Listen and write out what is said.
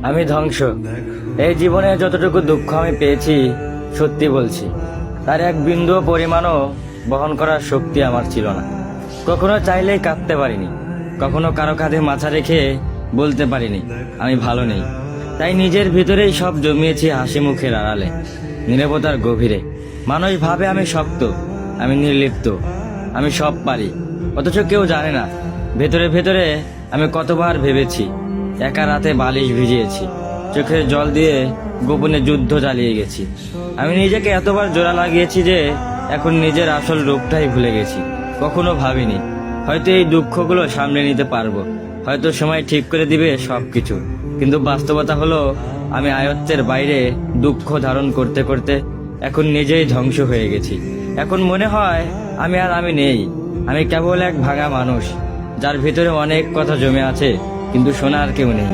আমি ধ্বংস। এই জীবনে যতটুকু দুঃখ আমি পেয়েছি, সত্যি বলছি, তার এক বিন্দুও পরিমাণও বহন করার শক্তি আমার ছিল না। কখনো চাইলেই কাঁদতে পারিনি, কখনো কারো কাঁধে মাথা রেখে বলতে পারিনি আমি ভালো নেই। তাই নিজের ভিতরেই সব জমিয়েছি হাসি মুখের আড়ালে, নীরবতার গভীরে। মানুষ ভাবে আমি শক্ত, আমি নির্লিপ্ত, আমি সব পারি, অথচ কেউ জানে না ভেতরে ভেতরে আমি কতবার ভেবেছি। একা রাতে বালিশ ভিজিয়েছি, চোখের জল দিয়ে গোপনে যুদ্ধ চালিয়ে গেছি। আমি নিজেকে এতবার জোড়া লাগিয়েছি যে এখন নিজের আসল রূপটাই ভুলে গেছি। কখনো ভাবিনি হয়তো এই দুঃখগুলো সামলে নিতে পারবো, হয়তো সময় ঠিক করে দিবে সবকিছু। কিন্তু বাস্তবতা হলো আমি আয়ত্তের বাইরে দুঃখ ধারণ করতে করতে এখন নিজেই ধ্বংস হয়ে গেছি। এখন মনে হয় আমি নেই, আমি কেবল এক ভাঙা মানুষ, যার ভিতরে অনেক কথা জমে আছে কিন্তু শোনার কেউ নেই।